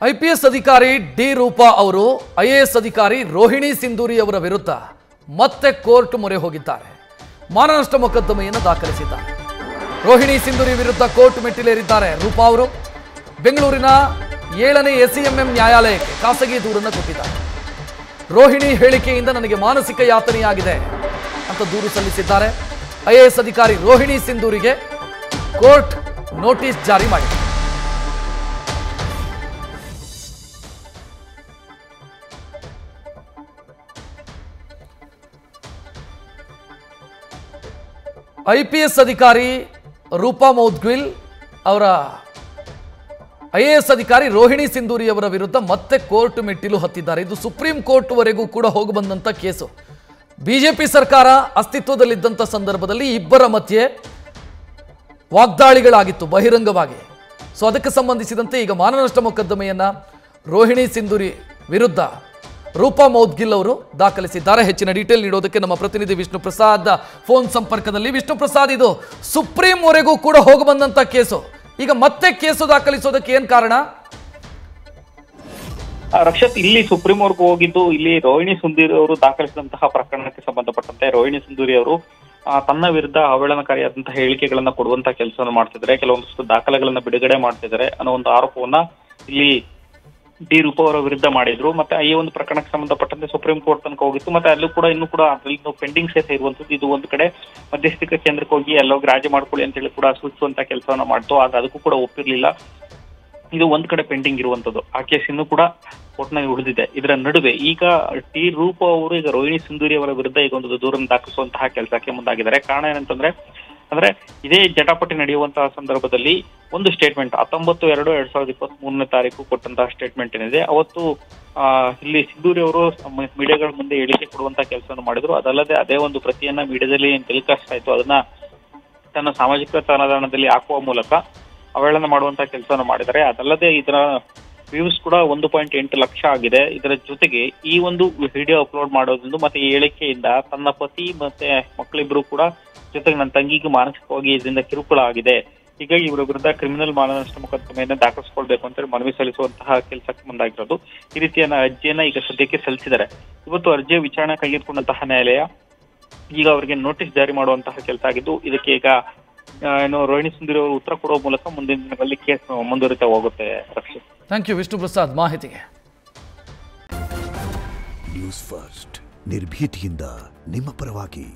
IPS ಅಧಿಕಾರಿ D Roopa ಅವರು IAS ಅಧಿಕಾರಿ ರೋಹಿಣಿ ಸಿಂಧೂರಿ ಅವರ ವಿರುದ್ಧ ಮತ್ತೆ ಕೋರ್ಟ್ ಮೊರೆ ಹೋಗಿದ್ದಾರೆ. ಮಾನನಷ್ಟ ಮೊಕದ್ದಮೆಯನ್ನು ದಾಖಲಿಸಿದ್ದಾರೆ. ರೋಹಿಣಿ ಸಿಂಧೂರಿ ವಿರುದ್ಧ ಕೋರ್ಟ್ ಮೆಟ್ಟಿಲೇರಿದ್ದಾರೆ ರೂಪಾ ಅವರು. ಬೆಂಗಳೂರಿನ 7ನೇ ಎಸಿಎಂಎಂ ನ್ಯಾಯಾಲಯಕ್ಕೆ ಖಾಸಗಿ ದೂರನ್ನು ಕೊಟ್ಟಿದ್ದಾರೆ. ರೋಹಿಣಿ ಹೇಳಿಕೆಯಿಂದ ನನಗೆ ಮಾನಸಿಕ ಯಾತನೆಯಾಗಿದೆ ಅಂತ ದೂರು ಸಲ್ಲಿಸಿದ್ದಾರೆ. ಐಎಎಸ್ ಅಧಿಕಾರಿ ರೋಹಿಣಿ ಸಿಂಧೂರಿಗೆ ಕೋರ್ಟ್ ನೋಟಿಸ್ ಜಾರಿ ಮಾಡಿದೆ. ಐಪಿಎಸ್ ಅಧಿಕಾರಿ ರೂಪಾ ಮೌದ್ಗಿಲ್ ಅವರ ಐಎಎಸ್ ಅಧಿಕಾರಿ ರೋಹಿಣಿ ಸಿಂಧೂರಿ ಅವರ ವಿರುದ್ಧ ಮತ್ತೆ ಕೋರ್ಟ್ ಮೆಟ್ಟಿಲು ಹತ್ತಿದ್ದಾರೆ. ಇದು ಸುಪ್ರೀಂ ಕೋರ್ಟ್ ವರೆಗೂ ಕೂಡ ಹೋಗಿ ಬಂದಂತ ಕೇಸು. ಬಿಜೆಪಿ ಸರ್ಕಾರ ಅಸ್ತಿತ್ವದಲ್ಲಿದ್ದಂಥ ಸಂದರ್ಭದಲ್ಲಿ ಇಬ್ಬರ ಮಧ್ಯೆ ವಾಗ್ದಾಳಿಗಳಾಗಿತ್ತು ಬಹಿರಂಗವಾಗಿ. ಸೊ ಅದಕ್ಕೆ ಸಂಬಂಧಿಸಿದಂತೆ ಈಗ ಮಾನನಷ್ಟ ಮೊಕದ್ದಮೆಯನ್ನ ರೋಹಿಣಿ ಸಿಂಧೂರಿ ವಿರುದ್ಧ ರೂಪಾ ಮೌದ್ಗಿಲ್ ಅವರು ದಾಖಲಿಸಿದ್ದಾರೆ. ಹೆಚ್ಚಿನ ಡೀಟೇಲ್ ನೀಡೋದಕ್ಕೆ ನಮ್ಮ ಪ್ರತಿನಿಧಿ ವಿಷ್ಣು ಪ್ರಸಾದ್ ಫೋನ್ ಸಂಪರ್ಕದಲ್ಲಿ. ವಿಷ್ಣು ಪ್ರಸಾದ್, ಇದು ಸುಪ್ರೀಂ ವರೆಗೂ ಕೂಡ ಹೋಗಿ ಬಂದಂತ ಕೇಸು. ಈಗ ಮತ್ತೆ ಕೇಸು ದಾಖಲಿಸೋದಕ್ಕೆ ಏನ್ ಕಾರಣ? ರಕ್ಷತ್, ಇಲ್ಲಿ ಸುಪ್ರೀಂ ವರ್ಗೂ ಹೋಗಿದ್ದು ಇಲ್ಲಿ ರೋಹಿಣಿ ಸಿಂಧೂರಿ ಅವರು ದಾಖಲಿಸಿದಂತಹ ಪ್ರಕರಣಕ್ಕೆ ಸಂಬಂಧಪಟ್ಟಂತೆ ರೋಹಿಣಿ ಸಿಂಧೂರಿ ಅವರು ತನ್ನ ವಿರುದ್ಧ ಅವಹೇಳನಕಾರಿಯಾದಂತಹ ಹೇಳಿಕೆಗಳನ್ನ ಕೊಡುವಂತ ಕೆಲಸವನ್ನು ಮಾಡ್ತಿದ್ದಾರೆ, ಕೆಲವೊಂದಷ್ಟು ದಾಖಲೆಗಳನ್ನ ಬಿಡುಗಡೆ ಮಾಡ್ತಿದ್ದಾರೆ ಅನ್ನೋ ಒಂದು ಆರೋಪವನ್ನ ಇಲ್ಲಿ ಡಿ ರೂಪಾ ಅವರ ವಿರುದ್ಧ ಮಾಡಿದ್ರು. ಮತ್ತೆ ಈ ಒಂದು ಪ್ರಕರಣಕ್ಕೆ ಸಂಬಂಧಪಟ್ಟಂತೆ ಸುಪ್ರೀಂ ಕೋರ್ಟ್ ತನಕ ಹೋಗಿತ್ತು. ಮತ್ತೆ ಅಲ್ಲೂ ಕೂಡ ಇನ್ನೂ ಕೂಡ ಅದರಲ್ಲಿ ಪೆಂಡಿಂಗ್ ಸೇತ ಇರುವಂತದ್ದು. ಇದು ಒಂದು ಕಡೆ ಮಧ್ಯಸ್ಥಿಕೆ ಕೇಂದ್ರಕ್ಕೆ ಹೋಗಿ ಎಲ್ಲೋಗಿ ರಾಜಿ ಮಾಡ್ಕೊಳ್ಳಿ ಅಂತ ಹೇಳಿ ಕೂಡ ಸೂಚಿಸುವಂತ ಕೆಲಸವನ್ನ ಮಾಡ್ತು. ಆಗ ಅದಕ್ಕೂ ಕೂಡ ಒಪ್ಪಿರ್ಲಿಲ್ಲ. ಇದು ಒಂದ್ ಕಡೆ ಪೆಂಡಿಂಗ್ ಇರುವಂತದ್ದು. ಆ ಕೇಸ್ ಇನ್ನೂ ಕೂಡ ಕೋರ್ಟ್ನಲ್ಲಿ ಉಳಿದಿದೆ. ಇದರ ನಡುವೆ ಈಗ ಡಿ ರೂಪಾ ಅವರು ಈಗ ರೋಹಿಣಿ ಸಿಂಧೂರಿ ಅವರ ವಿರುದ್ಧ ಈಗ ಒಂದು ದೂರನ್ನು ದಾಖಲಿಸುವಂತಹ ಕೆಲಸಕ್ಕೆ ಮುಂದಾಗಿದ್ದಾರೆ. ಕಾರಣ ಏನಂತಂದ್ರೆ ಇದೇ ಜಟಾಪಟಿ ನಡೆಯುವಂತಹ ಸಂದರ್ಭದಲ್ಲಿ ಒಂದು ಸ್ಟೇಟ್ಮೆಂಟ್ 19/2/2023 ಕೊಟ್ಟಂತಹ ಸ್ಟೇಟ್ಮೆಂಟ್ ಏನಿದೆ, ಅವತ್ತು ಇಲ್ಲಿ ಸಿಂಧೂರಿ ಅವರು ಮೀಡಿಯಾಗಳ ಮುಂದೆ ಹೇಳಿಕೆ ಕೊಡುವಂತಹ ಕೆಲಸವನ್ನು ಮಾಡಿದ್ರು. ಅದಲ್ಲದೆ ಅದೇ ಒಂದು ಪ್ರತಿಯನ್ನ ಮೀಡಿಯಾದಲ್ಲಿ ಟೆಲಿಕಾಸ್ಟ್ ಆಯ್ತು, ಅದನ್ನ ತನ್ನ ಸಾಮಾಜಿಕ ಜಾಲತಾಣದಲ್ಲಿ ಹಾಕುವ ಮೂಲಕ ಅವಹೇಳನ ಮಾಡುವಂತಹ ಕೆಲಸವನ್ನು ಮಾಡಿದ್ದಾರೆ. ಅದಲ್ಲದೆ ಇದರ ವ್ಯೂಸ್ ಕೂಡ 1.8 ಲಕ್ಷ ಆಗಿದೆ. ಇದರ ಜೊತೆಗೆ ಈ ಒಂದು ವಿಡಿಯೋ ಅಪ್ಲೋಡ್ ಮಾಡೋದ್ರಿಂದ ಮತ್ತೆ ಈ ಹೇಳಿಕೆಯಿಂದ ತನ್ನ ಪತಿ ಮತ್ತೆ ಮಕ್ಕಳಿಬ್ರು ಕೂಡ ಜೊತೆಗೆ ನನ್ನ ತಂಗಿಗೆ ಮಾನಸಿಕವಾಗಿ ಇದರಿಂದ ಕಿರುಕುಳ ಆಗಿದೆ, ಹೀಗಾಗಿ ಇವರ ವಿರುದ್ಧ ಕ್ರಿಮಿನಲ್ ಮಾನನಷ್ಟ ಮೊಕದ್ದಮೆಯನ್ನು ದಾಖಲಿಸಿಕೊಳ್ಬೇಕು ಅಂತ ಮನವಿ ಸಲ್ಲಿಸುವಂತಹ ಕೆಲಸಕ್ಕೆ ಮುಂದಾಗಿರೋದು. ಈ ರೀತಿಯ ಅರ್ಜಿಯನ್ನ ಈಗ ಸದ್ಯಕ್ಕೆ ಸಲ್ಲಿಸಿದ್ದಾರೆ. ಇವತ್ತು ಅರ್ಜಿಯ ವಿಚಾರಣೆ ಕೈಗೆತ್ತಿಕೊಂಡಂತಹ ನ್ಯಾಯಾಲಯ ಈಗ ಅವರಿಗೆ ನೋಟಿಸ್ ಜಾರಿ ಮಾಡುವಂತಹ ಕೆಲಸ ಆಗಿದ್ದು, ಇದಕ್ಕೆ ಈಗ ರೋಹಿಣಿ ಸಿಂಧೂರಿ ಅವರು ಉತ್ತರ ಕೊಡುವ ಮೂಲಕ ಮುಂದಿನ ದಿನಗಳಲ್ಲಿ ಕೇಸ್ ಮುಂದುವರಿತಾ ಹೋಗುತ್ತೆ. ರಕ್ಷಿತ್, ಥ್ಯಾಂಕ್ ಯು ವಿಷ್ಣು ಪ್ರಸಾದ್ ಮಾಹಿತಿಗೆ. ನ್ಯೂಸ್ ಫಸ್ಟ್ ನಿರ್ಭೀತಿಯಿಂದ ನಿಮ್ಮ ಪರವಾಗಿ.